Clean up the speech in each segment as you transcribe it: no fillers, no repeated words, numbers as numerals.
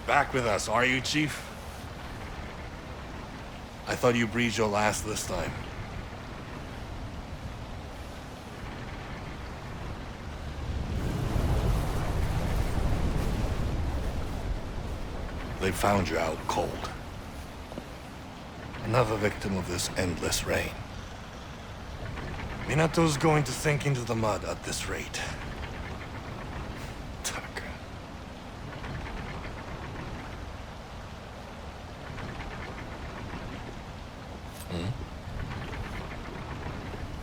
Back with us, are you, Chief? I thought you breathed your last this time. They found you out cold. Another victim of this endless rain. Minato's going to sink into the mud at this rate.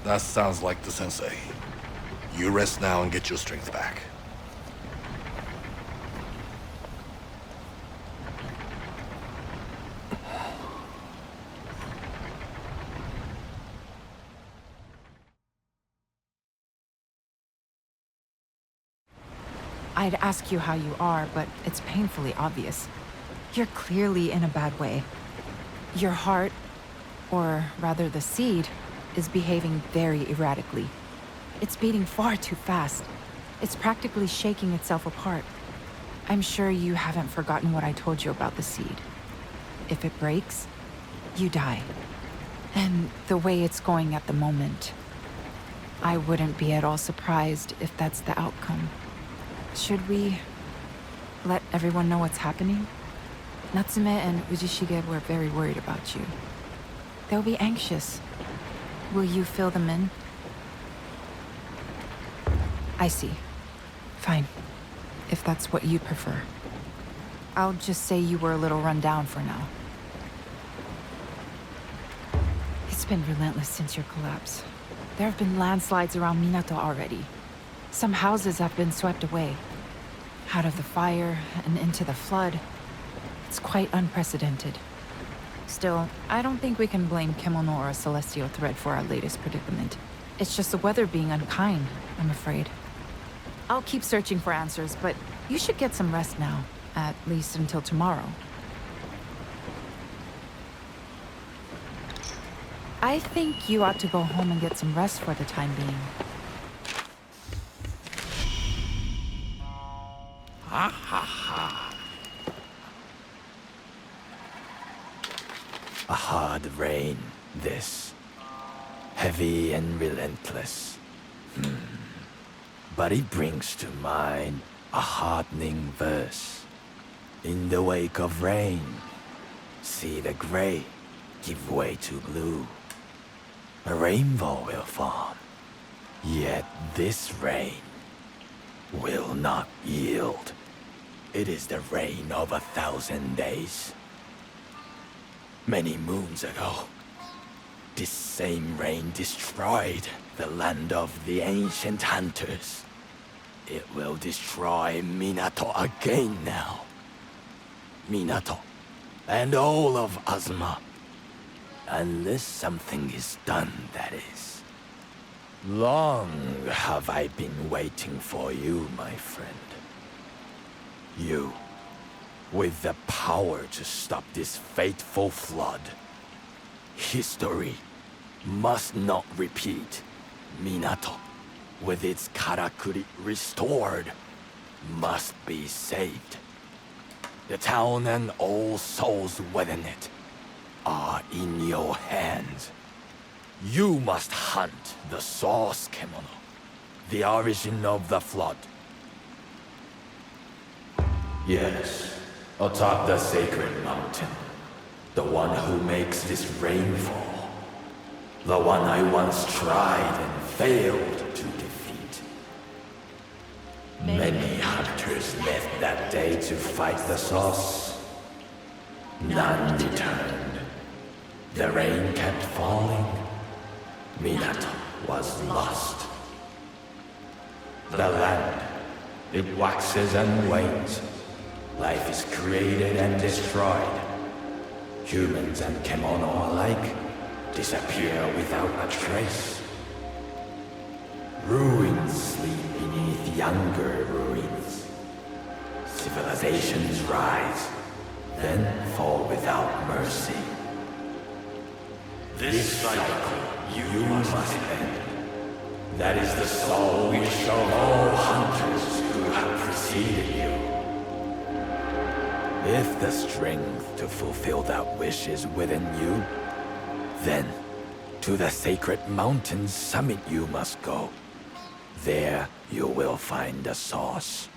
That sounds like the sensei. You rest now and get your strength back. I'd ask you how you are, but it's painfully obvious. You're clearly in a bad way. Your heart, or rather the seed, is behaving very erratically. It's beating far too fast. It's practically shaking itself apart. I'm sure you haven't forgotten what I told you about the seed. If it breaks, you die. And the way it's going at the moment, I wouldn't be at all surprised if that's the outcome. Should we let everyone know what's happening? Natsume and Ujishige were very worried about you. They'll be anxious. Will you fill them in? I see. Fine. If that's what you prefer. I'll just say you were a little run down for now. It's been relentless since your collapse. There have been landslides around Minato already. Some houses have been swept away. Out of the fire and into the flood. It's quite unprecedented. Still, I don't think we can blame Kemono or a celestial thread for our latest predicament. It's just the weather being unkind, I'm afraid. I'll keep searching for answers, but you should get some rest now, at least until tomorrow. I think you ought to go home and get some rest for the time being. Ha ha ha. A hard rain, this. Heavy and relentless. But it brings to mind a heartening verse. In the wake of rain, see the gray give way to blue. A rainbow will form, yet this rain will not yield. It is the rain of 1,000 days. Many moons ago, this same rain destroyed the land of the ancient hunters. It will destroy Minato again now. Minato, and all of Azuma. Unless something is done, that is. Long have I been waiting for you, my friend. You, with the power to stop this fateful flood. History must not repeat. Minato, with its Karakuri restored, must be saved. The town and all souls within it are in your hands. You must hunt the source, Kemono, the origin of the flood. Yes, atop the sacred mountain. The one who makes this rain fall. The one I once tried and failed to defeat. Many hunters left that day to fight the source. None returned. The rain kept falling. Minato was lost. The land, it waxes and wanes. Life is created and destroyed. Humans and Kemono alike disappear without a trace. Ruins sleep beneath younger ruins. Civilizations rise, then fall without mercy. This cycle you must end. That is the sole wish of all hunters who have preceded you. If the strength to fulfill that wish is within you, then to the sacred mountain's summit you must go. There you will find the source.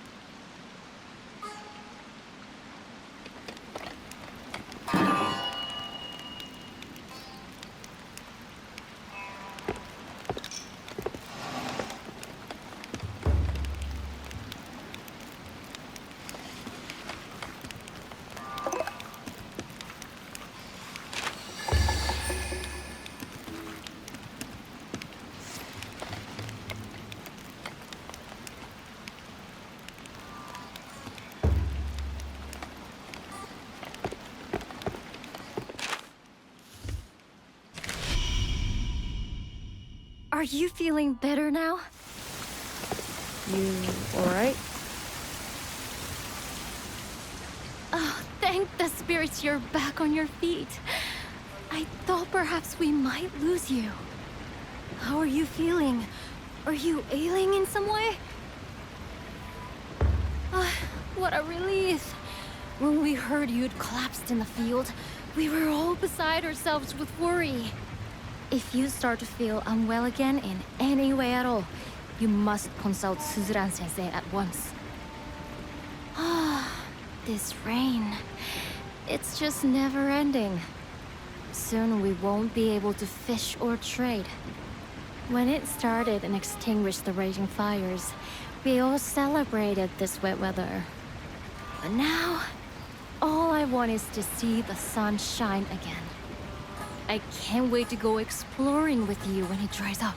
Are you feeling better now? You alright? Oh, thank the spirits you're back on your feet. I thought perhaps we might lose you. How are you feeling? Are you ailing in some way? What a relief. When we heard you'd collapsed in the field, we were all beside ourselves with worry. If you start to feel unwell again in any way at all, you must consult Suzuran-sensei at once. This rain. It's just never ending. Soon we won't be able to fish or trade. When it started and extinguished the raging fires, we all celebrated this wet weather. But now, all I want is to see the sun shine again. I can't wait to go exploring with you when it dries up.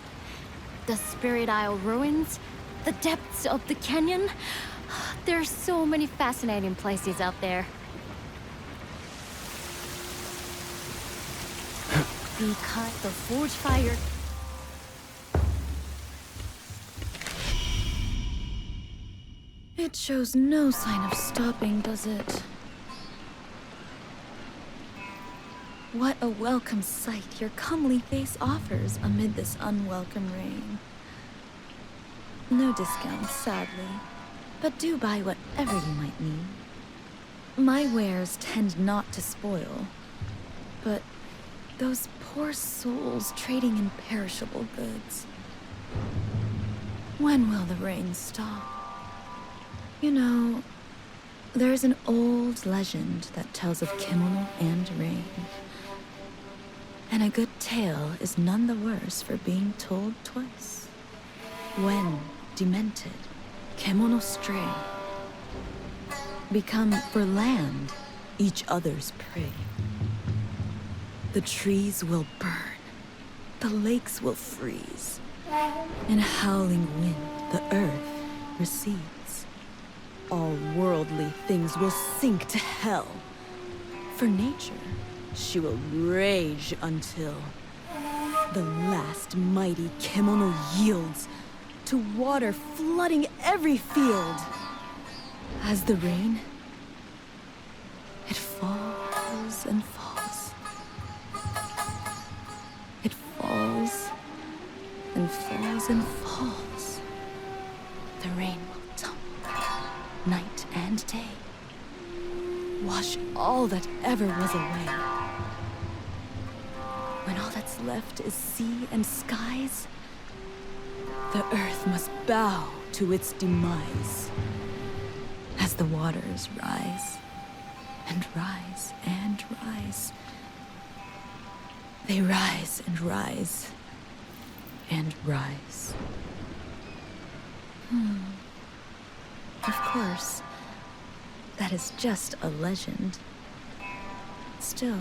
The Spirit Isle ruins, the depths of the canyon. There are so many fascinating places out there. Because the forge fire... It shows no sign of stopping, does it? What a welcome sight your comely face offers amid this unwelcome rain. No discounts, sadly, but do buy whatever you might need. My wares tend not to spoil, but those poor souls trading in perishable goods. When will the rain stop? You know, there's an old legend that tells of Kemono and rain. And a good tale is none the worse for being told twice. When demented, Kemono stray, become for land each other's prey. The trees will burn, the lakes will freeze. In howling wind, the earth recedes. All worldly things will sink to hell. For nature, she will rage until the last mighty Kemono yields to water flooding every field. As the rain, it falls and falls. It falls and falls and falls. The rain will tumble night and day, wash all that ever was away. When all that's left is sea and skies, the earth must bow to its demise. As the waters rise and rise and rise, they rise and rise and rise. Of course, that is just a legend. Still,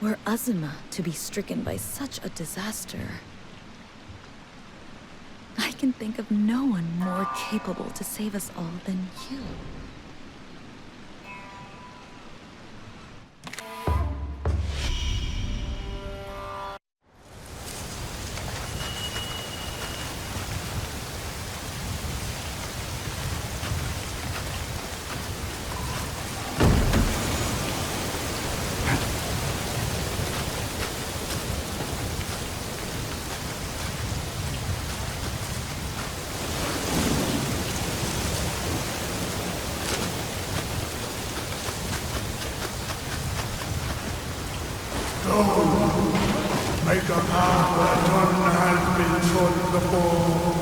were Azuma to be stricken by such a disaster, I can think of no one more capable to save us all than you. Make a path where none has been trodden before.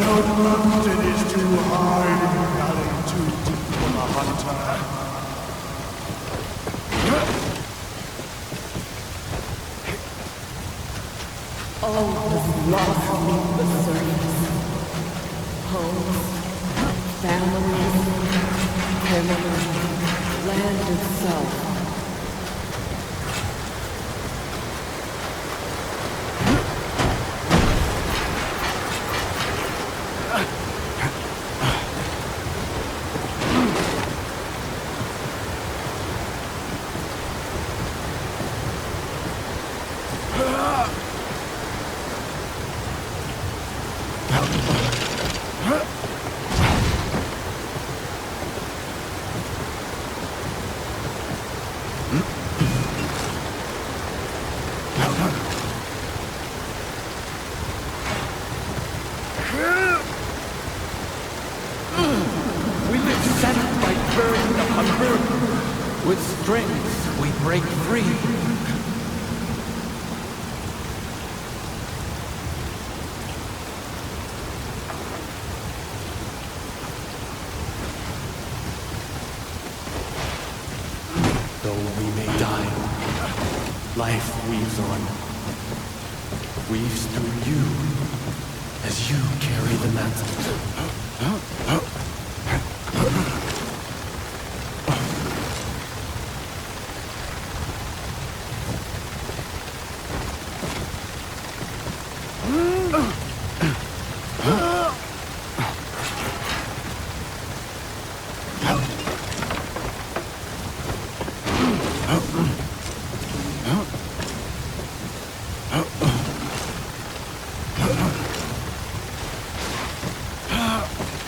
No mountain is too high, no valley too deep for a hunter. All was lost beneath the surface. Homes, families, family, land itself. We live set by burden of hunger. With strength, we break free. Though we may die, life weaves on. Weaves through you, as you carry the mantle.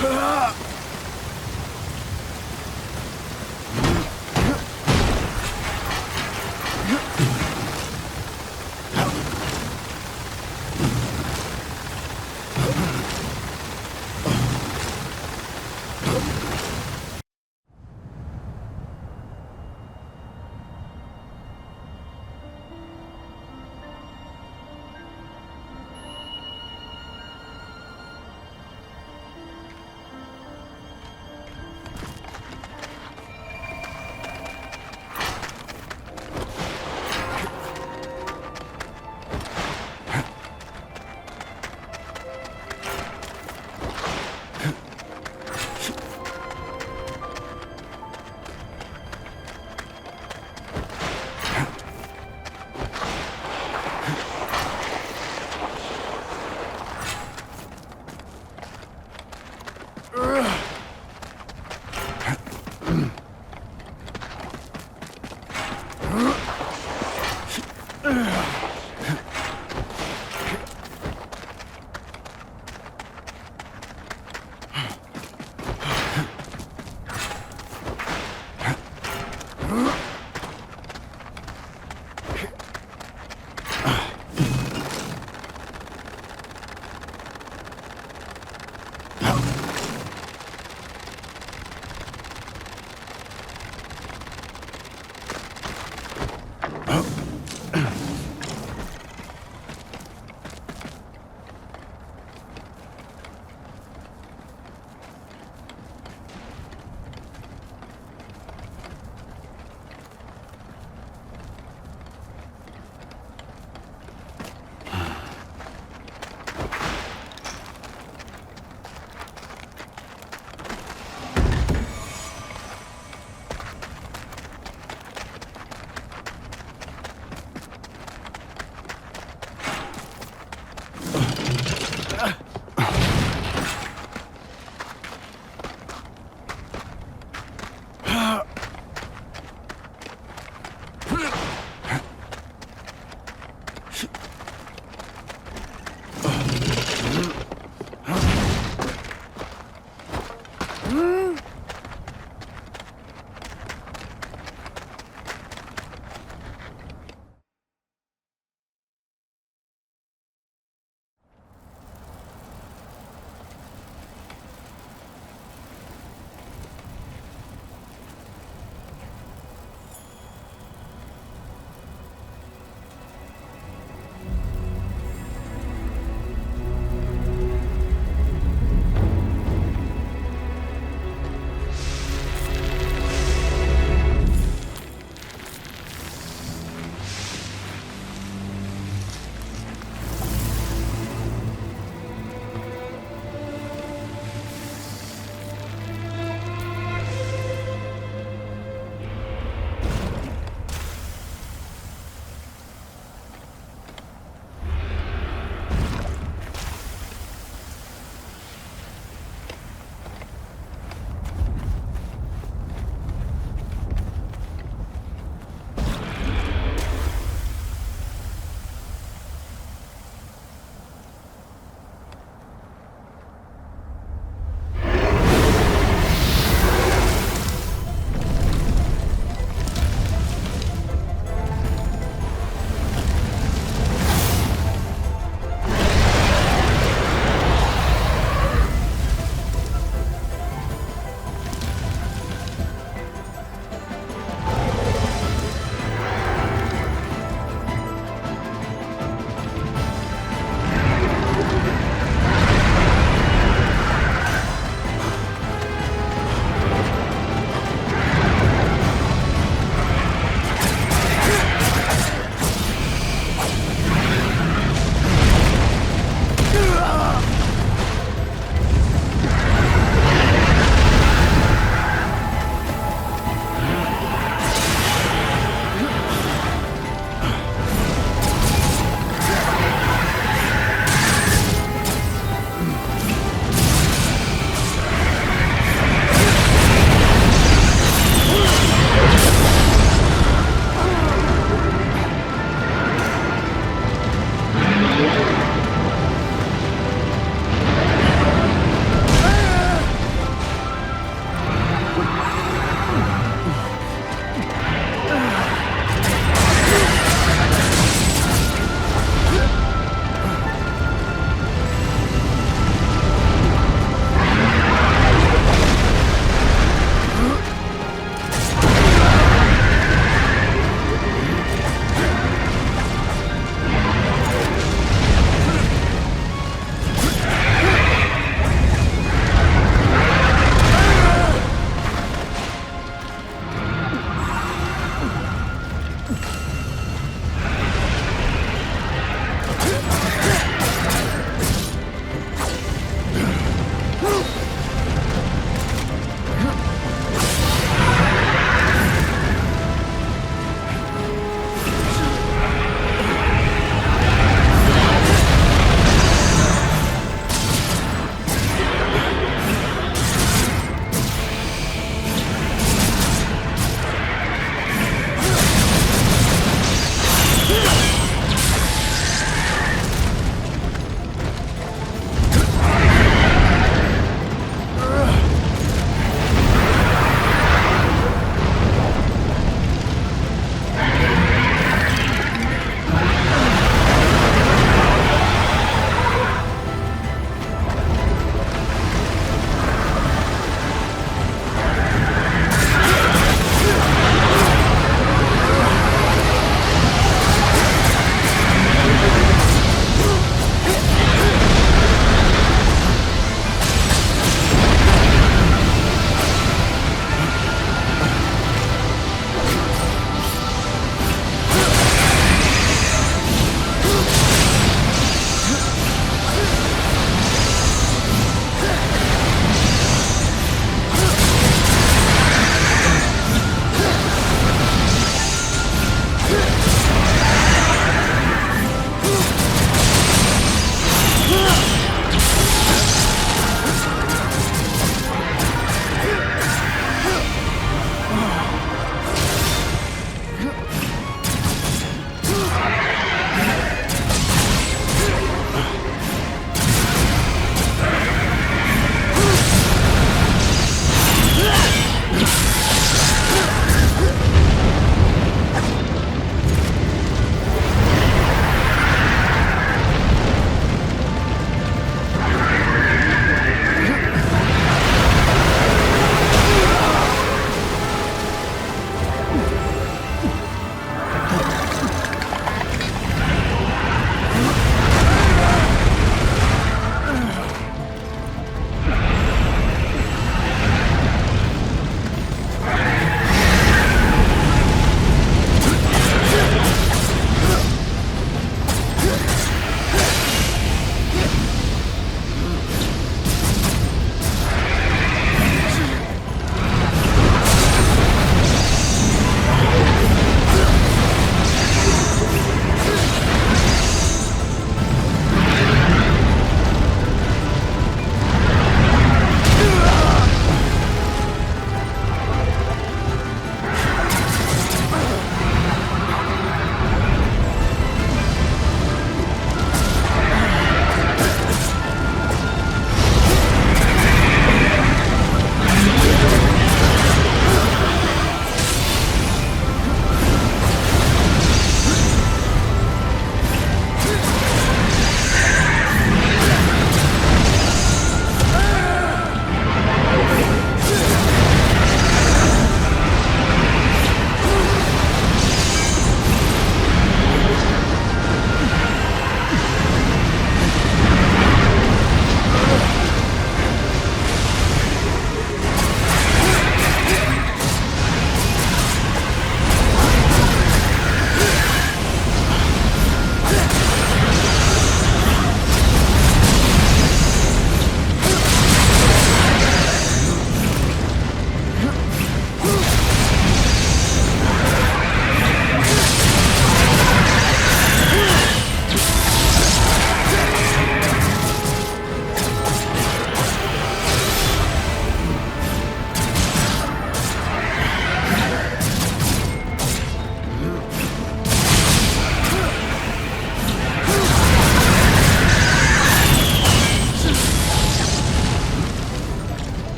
Ah!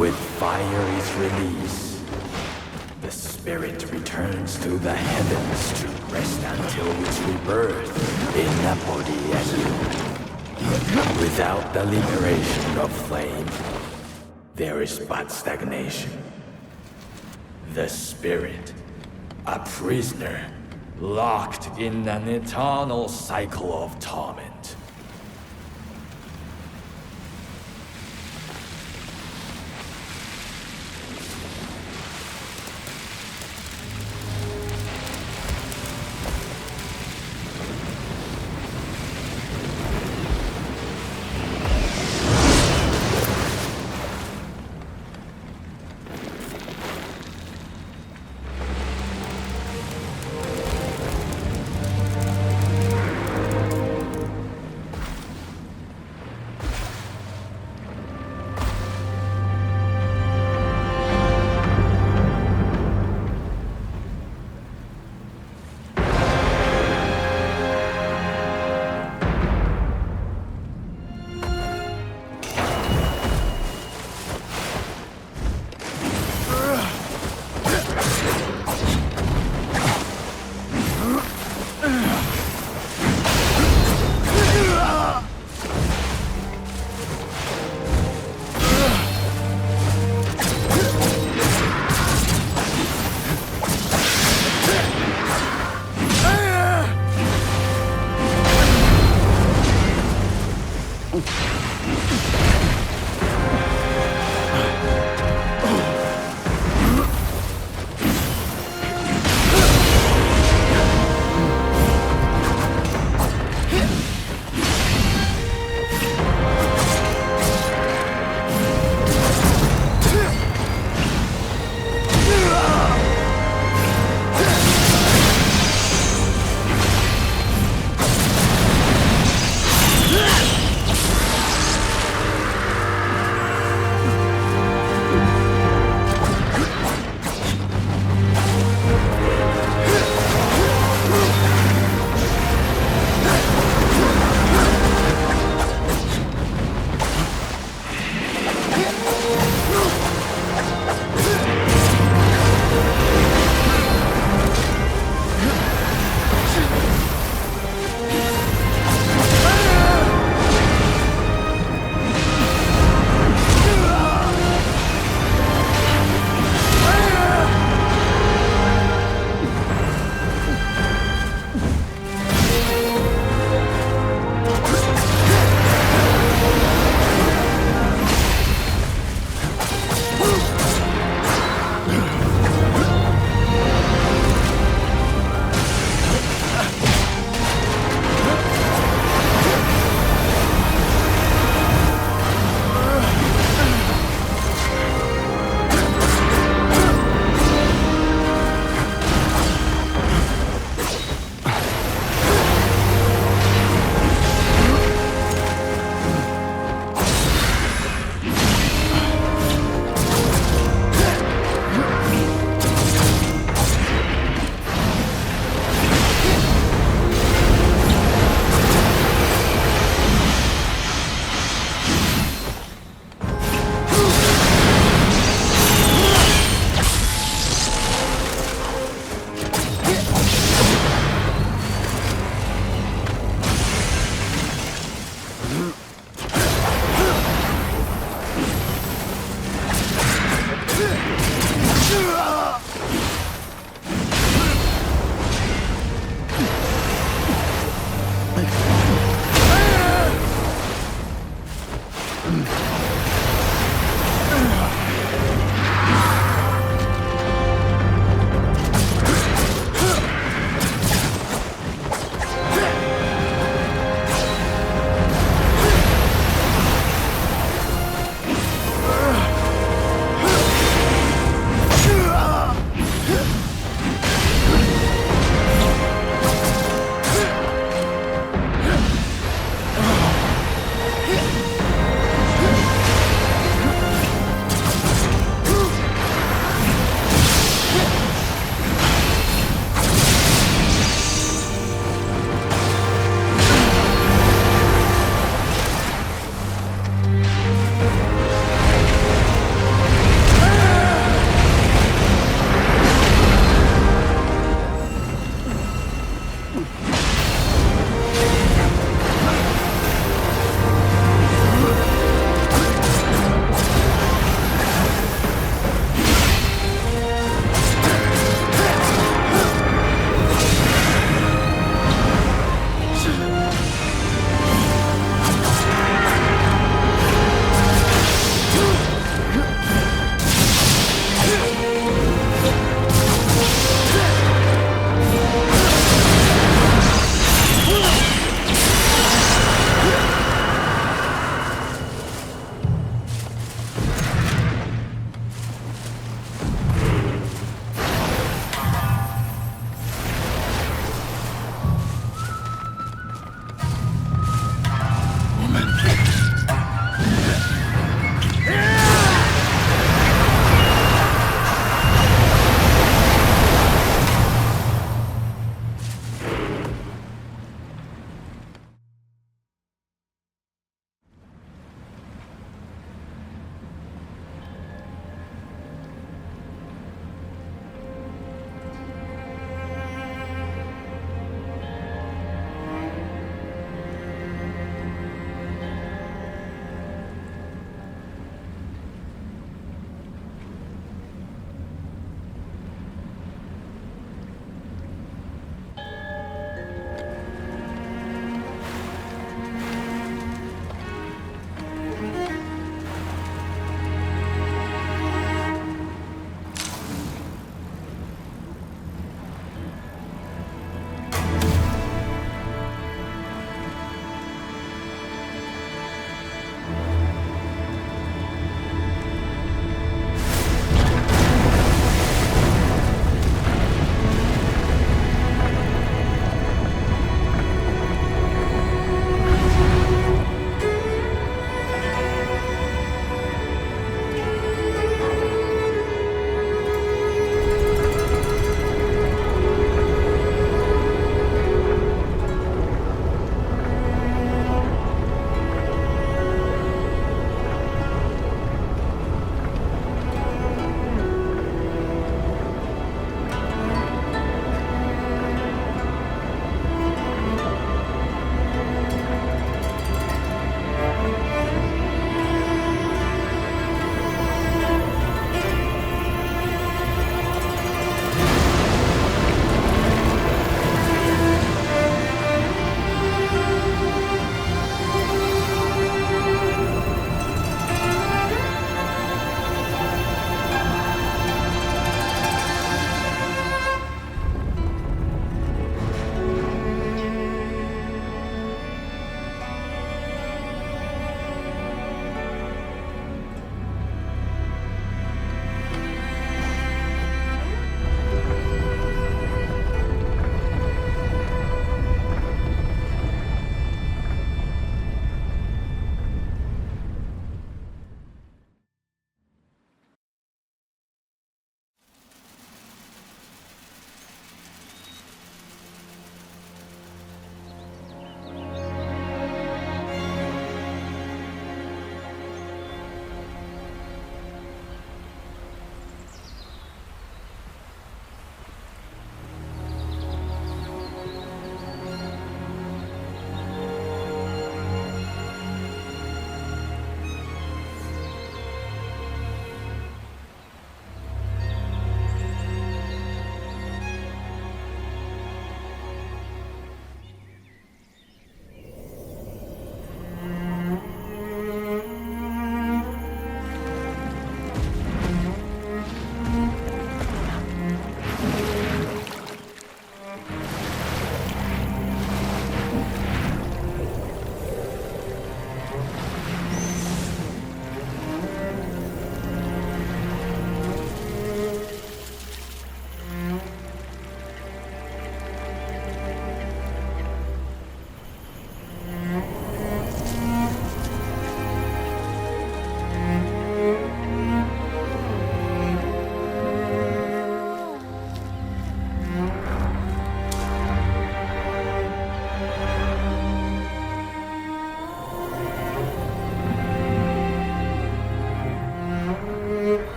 With fire is released, the spirit returns to the heavens to rest until its rebirth in Napoli and without the liberation of flame, there is but stagnation. The spirit, a prisoner, locked in an eternal cycle of torment.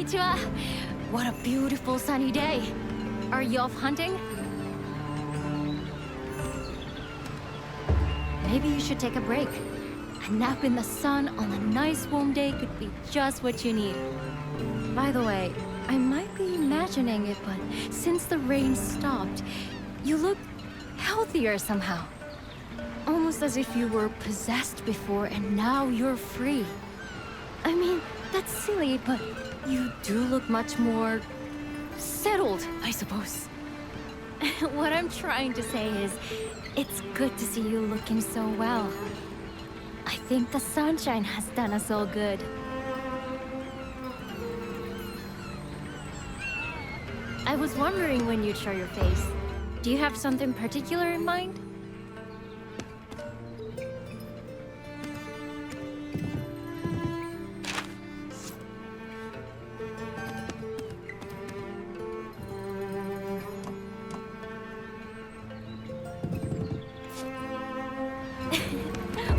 Konnichiwa. What a beautiful sunny day. Are you off hunting? Maybe you should take a break. A nap in the sun on a nice warm day could be just what you need. By the way, I might be imagining it, but since the rain stopped, you look healthier somehow. Almost as if you were possessed before and now you're free. I mean, that's silly, but you do look much more settled, I suppose. What I'm trying to say is, it's good to see you looking so well. I think the sunshine has done us all good. I was wondering when you'd show your face. Do you have something particular in mind?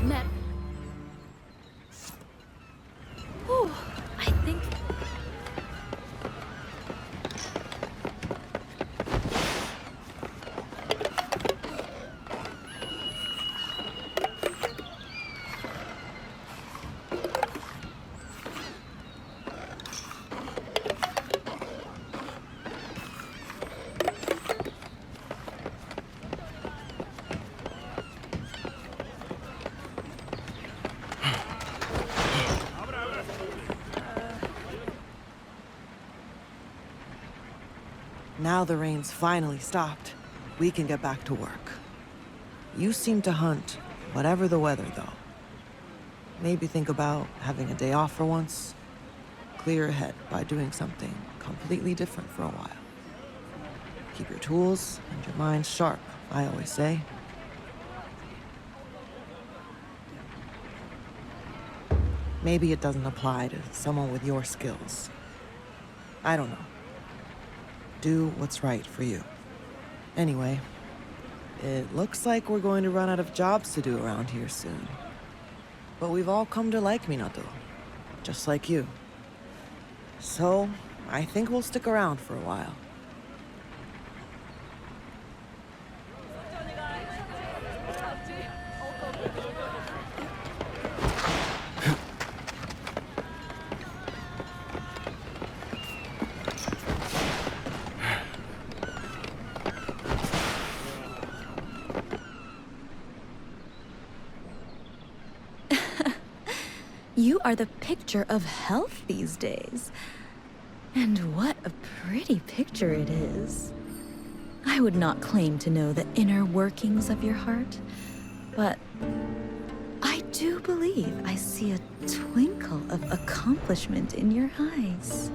Matt. Whew, I think... Now the rain's finally stopped. We can get back to work. You seem to hunt, whatever the weather, though. Maybe think about having a day off for once. Clear your head by doing something completely different for a while. Keep your tools and your mind sharp, I always say. Maybe it doesn't apply to someone with your skills. I don't know. Do what's right for you. Anyway, it looks like we're going to run out of jobs to do around here soon. But we've all come to like Minato, just like you. So, I think we'll stick around for a while. You are the picture of health these days. And what a pretty picture it is. I would not claim to know the inner workings of your heart, but I do believe I see a twinkle of accomplishment in your eyes.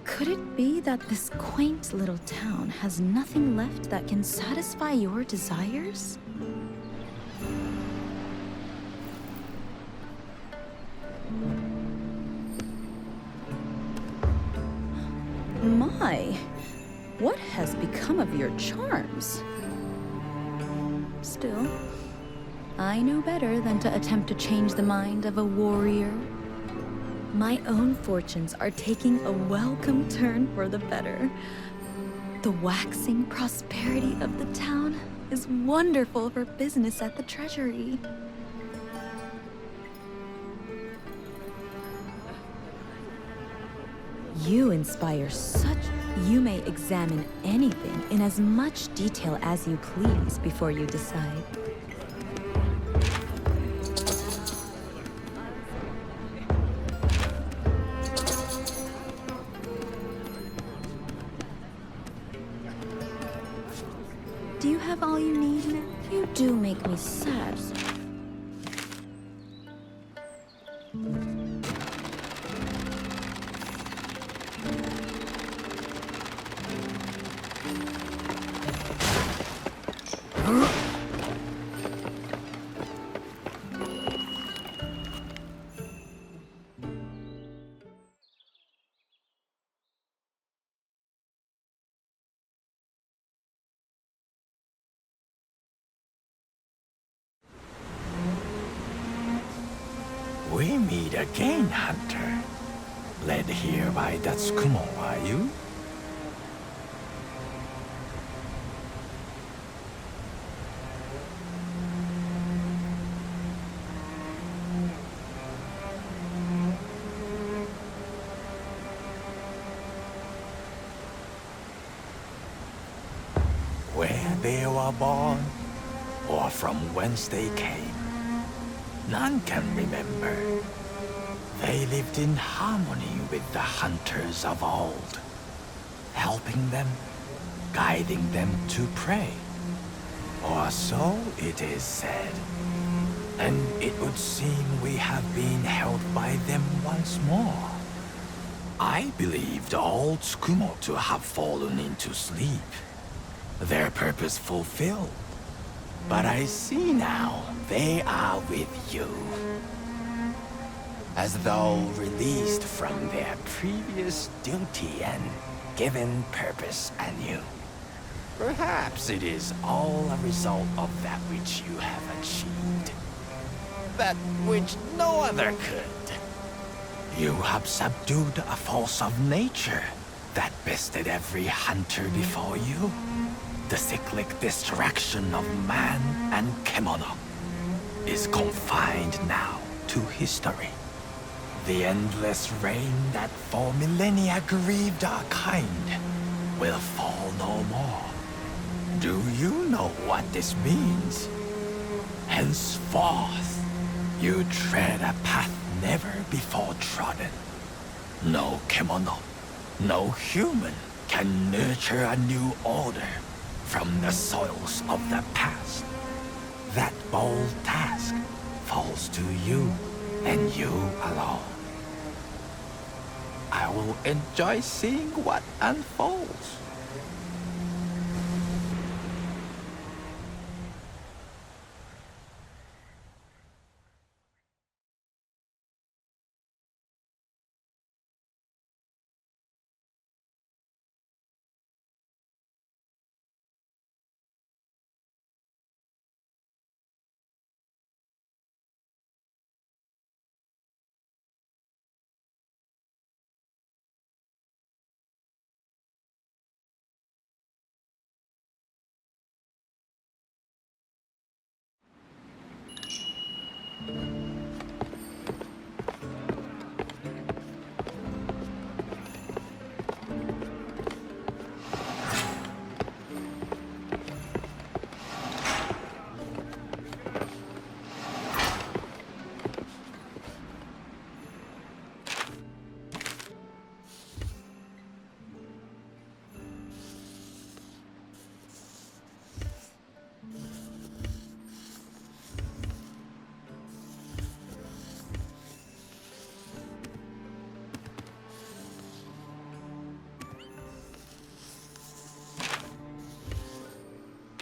Could it be that this quaint little town has nothing left that can satisfy your desires? My, what has become of your charms? Still, I know better than to attempt to change the mind of a warrior. My own fortunes are taking a welcome turn for the better. The waxing prosperity of the town is wonderful for business at the treasury. You inspire such... You may examine anything in as much detail as you please before you decide. Do you have all you need? You do make me sad. We meet again, Hunter. Led here by that Tsukumo, are you? Where they were born, or from whence they came, none can remember. They lived in harmony with the hunters of old, helping them, guiding them to prey. Or so it is said. And it would seem we have been held by them once more. I believed all Tsukumo to have fallen into sleep, their purpose fulfilled. But I see now they are with you. As though released from their previous duty and given purpose anew. Perhaps it is all a result of that which you have achieved. That which no other could. You have subdued a force of nature that bested every hunter before you. The cyclic distraction of man and Kemono is confined now to history. The endless rain that for millennia grieved our kind will fall no more. Do you know what this means? Henceforth, you tread a path never before trodden. No Kemono, no human can nurture a new order from the soils of the past. That bold task falls to you and you alone. I will enjoy seeing what unfolds.